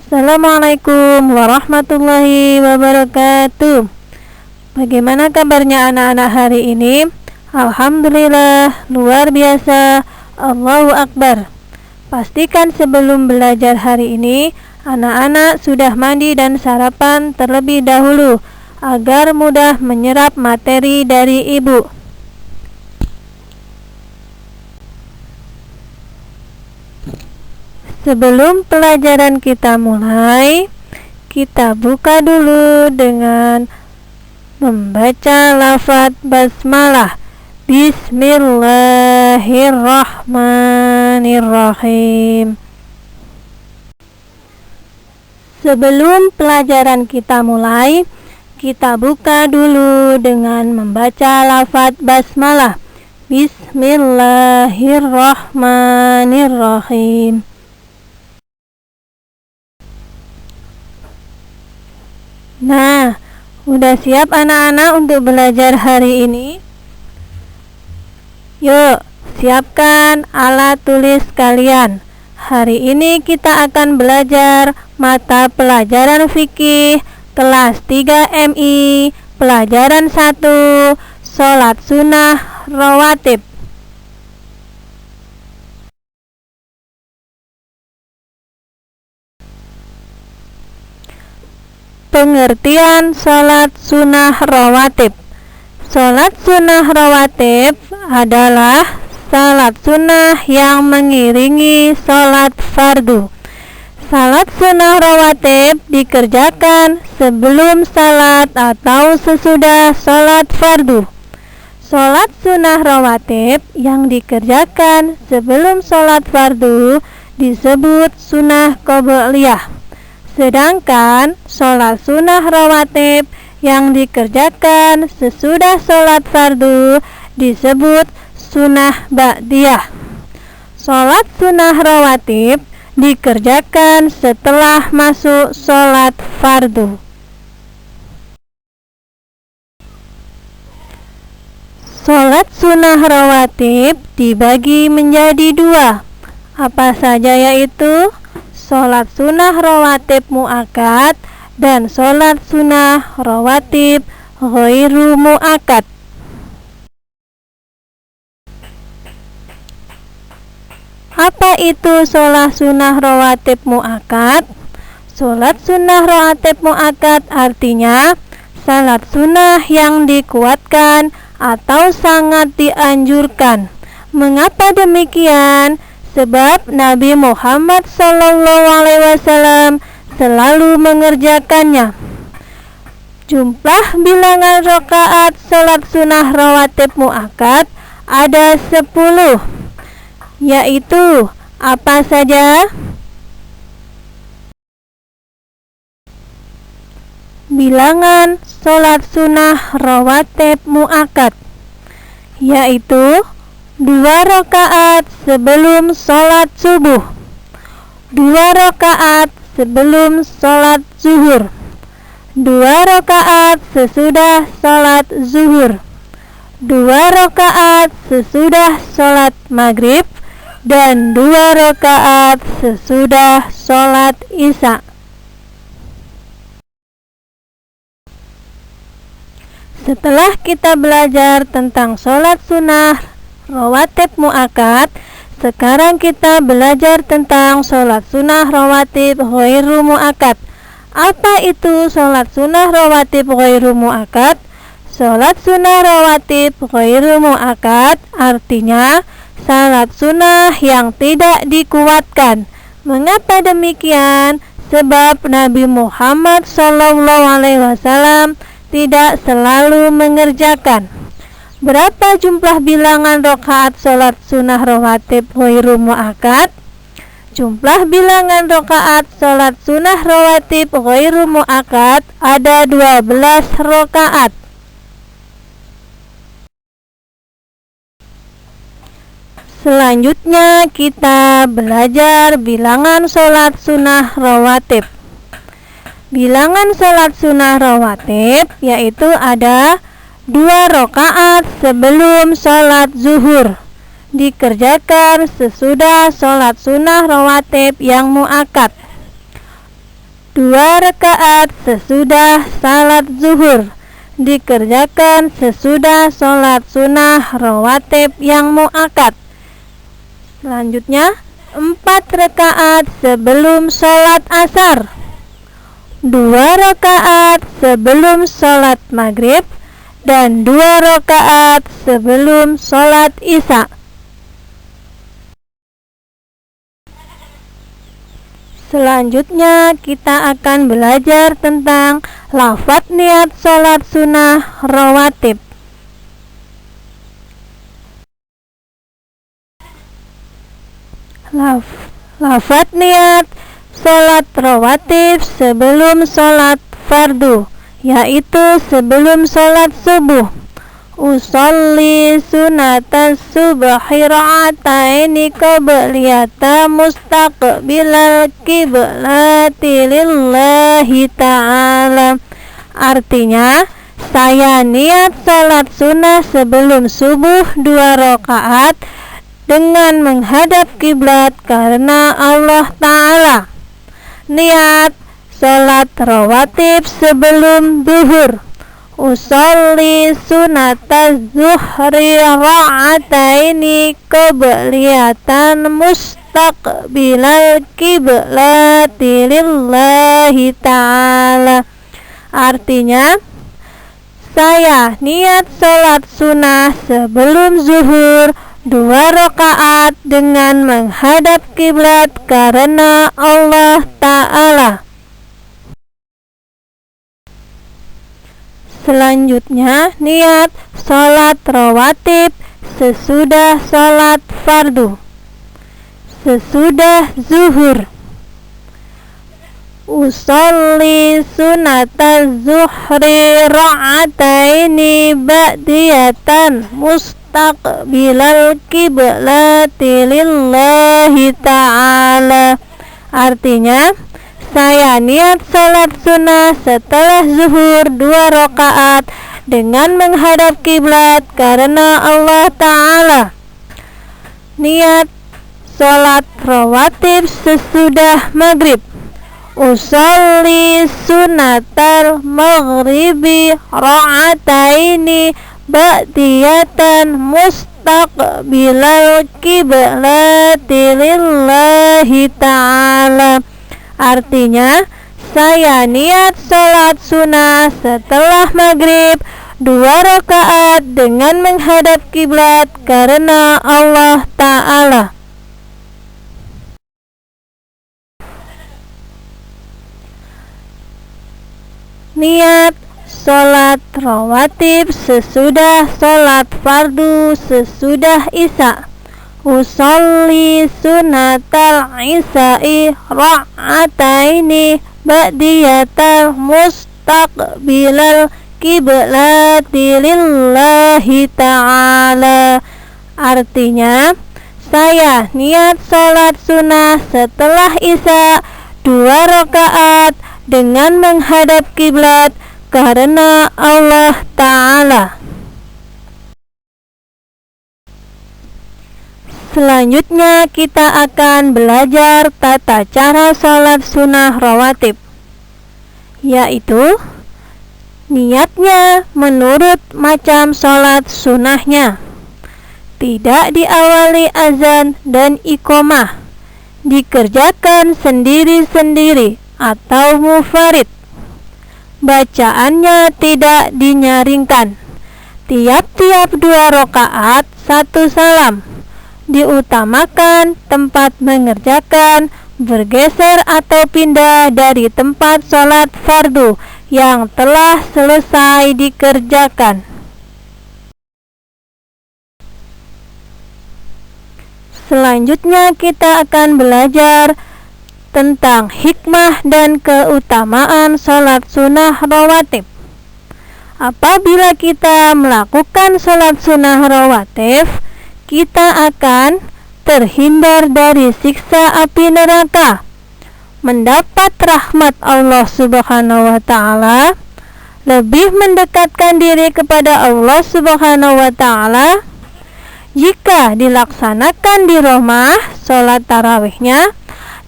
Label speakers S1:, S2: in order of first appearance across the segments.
S1: Assalamualaikum warahmatullahi wabarakatuh. Bagaimana kabarnya anak-anak hari ini? Alhamdulillah, luar biasa, Allahu Akbar. Pastikan sebelum belajar hari ini, anak-anak sudah mandi dan sarapan terlebih dahulu agar mudah menyerap materi dari ibu. Sebelum pelajaran kita mulai, kita buka dulu dengan membaca lafaz basmalah. Bismillahirrahmanirrahim. Sebelum pelajaran kita mulai, kita buka dulu dengan membaca lafaz basmalah. Bismillahirrahmanirrahim. Nah, udah siap anak-anak untuk belajar hari ini? Yuk, siapkan alat tulis kalian. Hari ini kita akan belajar mata pelajaran fikih kelas 3 MI, pelajaran 1, sholat sunnah rawatib. Pengertian sholat sunnah rawatib. Sholat sunnah rawatib adalah sholat sunnah yang mengiringi sholat fardu. Sholat sunnah rawatib dikerjakan sebelum sholat atau sesudah sholat fardu. Sholat sunnah rawatib yang dikerjakan sebelum sholat fardu disebut sunnah qobliyah. Sedangkan sholat sunnah rawatib yang dikerjakan sesudah sholat fardu disebut sunnah ba'diyah. Sholat sunnah rawatib dikerjakan setelah masuk sholat fardu. Sholat sunnah rawatib dibagi menjadi dua. Apa saja yaitu sholat sunnah rawatib mu'akkad dan sholat sunnah rawatib ghairu mu'akkad. Apa itu sholat sunnah rawatib mu'akkad? Sholat sunnah rawatib mu'akkad artinya sholat sunnah yang dikuatkan atau sangat dianjurkan. Mengapa demikian? Sebab Nabi Muhammad SAW selalu mengerjakannya. Jumlah bilangan rakaat sholat sunnah rawatib mu'akkad ada 10, yaitu apa saja? Bilangan sholat sunnah rawatib mu'akkad yaitu 2 rakaat sebelum sholat subuh, 2 rakaat sebelum sholat zuhur, 2 rakaat sesudah sholat zuhur, 2 rakaat sesudah sholat maghrib, dan 2 rakaat sesudah sholat isya. Setelah kita belajar tentang sholat sunnah rawatib mu'akkad, sekarang kita belajar tentang sholat sunnah rawatib ghairu mu'akkad. Apa itu sholat sunnah rawatib ghairu mu'akkad? Sholat sunnah rawatib ghairu mu'akkad artinya sholat sunnah yang tidak dikuatkan. Mengapa demikian? Sebab Nabi Muhammad SAW tidak selalu mengerjakan. Berapa jumlah bilangan rakaat sholat sunnah rawatib ghairu mu'akkad? Jumlah bilangan rakaat sholat sunnah rawatib ghairu mu'akkad ada 12 rakaat. Selanjutnya kita belajar bilangan sholat sunnah rawatib. Bilangan sholat sunnah rawatib yaitu ada 2 rakaat sebelum sholat zuhur, dikerjakan sesudah sholat sunnah rawatib yang muakkad. 2 rakaat sesudah salat zuhur, dikerjakan sesudah sholat sunnah rawatib yang muakkad. Selanjutnya 4 rakaat sebelum sholat asar, 2 rakaat sebelum sholat maghrib, dan 2 rakaat sebelum sholat isya. Selanjutnya kita akan belajar tentang lafadz niat sholat sunnah rawatib. Lafadz niat sholat rawatib sebelum sholat fardu, yaitu sebelum sholat subuh. Usolli sunatas subhi ra'ataini qabliyata mustaqbilal qiblati lillahi ta'ala. Artinya, saya niat sholat sunnah sebelum subuh 2 rakaat dengan menghadap kiblat karena Allah Ta'ala. Niat sholat rawatib sebelum zuhur. Usolli sunataz zuhri ra'ataini qabliyatan mustaqbilal qiblati lillahi ta'ala. Artinya, saya niat sholat sunnah sebelum zuhur 2 rakaat dengan menghadap kiblat karena Allah Ta'ala. Selanjutnya, niat sholat rawatib sesudah sholat fardu. Sesudah zuhur. Usolli sunataz zuhri ra'ataini ba'diyatan mustaqbilal qiblati lillahi ta'ala. Artinya, saya niat sholat sunnah setelah zuhur 2 rakaat dengan menghadap kiblat karena Allah Ta'ala. Niat sholat rawatib sesudah maghrib. Usolli sunatal maghribi ra'ataini ba'diyatan mustaqbilal qiblati lillahi ta'ala. Artinya, saya niat sholat sunnah setelah maghrib 2 rakaat dengan menghadap kiblat karena Allah Ta'ala. Niat sholat rawatib sesudah sholat fardu sesudah isya. Usolli sunatal isya'i ra'ataini ba'diyatal mustaqbilal qiblati lillahi ta'ala. Artinya, saya niat sholat sunnah setelah isya 2 rakaat dengan menghadap kiblat karena Allah Ta'ala. Selanjutnya kita akan belajar tata cara sholat sunnah rawatib, yaitu niatnya menurut macam sholat sunnahnya. Tidak diawali azan dan iqomah, dikerjakan sendiri-sendiri atau mufarid. Bacaannya tidak dinyaringkan. Tiap-tiap 2 rakaat 1 salam. Diutamakan tempat mengerjakan, bergeser atau pindah dari tempat sholat fardu yang telah selesai dikerjakan. Selanjutnya kita akan belajar tentang hikmah dan keutamaan sholat sunnah rawatib. Apabila kita melakukan sholat sunnah rawatib, kita akan terhindar dari siksa api neraka, mendapat rahmat Allah Subhanahu wa Ta'ala, lebih mendekatkan diri kepada Allah Subhanahu wa Ta'ala, Jika dilaksanakan di rumah, sholat tarawihnya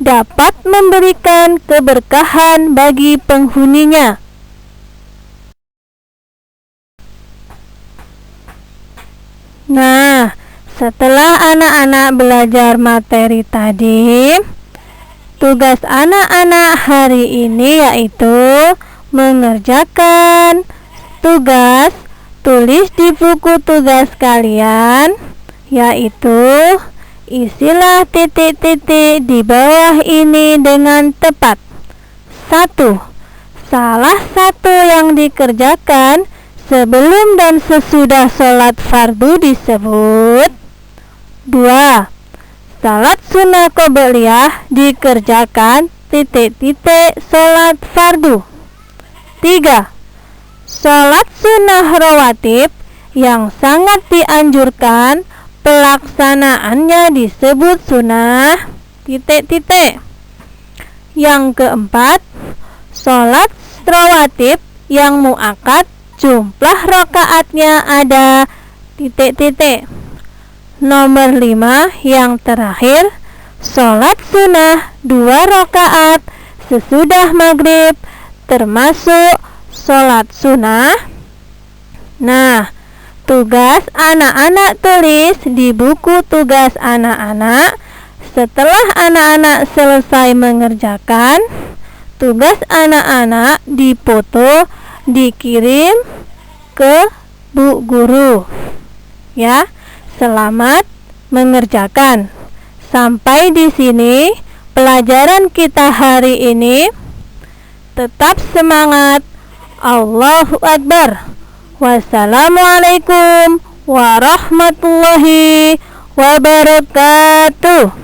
S1: dapat memberikan keberkahan bagi penghuninya. Nah, setelah anak-anak belajar materi tadi, tugas anak-anak hari ini yaitu mengerjakan tugas tulis di buku tugas kalian, yaitu isilah titik-titik di bawah ini dengan tepat. 1. Salah satu yang dikerjakan sebelum dan sesudah sholat fardu disebut. 2. Salat sunnah qobliyah dikerjakan titik-titik sholat fardu. 3. Sholat sunnah rawatib yang sangat dianjurkan pelaksanaannya disebut sunnah titik-titik. Yang keempat, sholat rawatib yang muakkad jumlah rakaatnya ada titik-titik. Nomor 5 yang terakhir, sholat sunnah 2 rakaat sesudah maghrib termasuk sholat sunnah. Nah, tugas anak-anak tulis di buku tugas anak-anak. Setelah anak-anak selesai mengerjakan tugas anak-anak, dipoto, dikirim ke bu guru. Ya, selamat mengerjakan. Sampai di sini pelajaran kita hari ini. Tetap semangat. Allahu Akbar. Wassalamualaikum warahmatullahi wabarakatuh.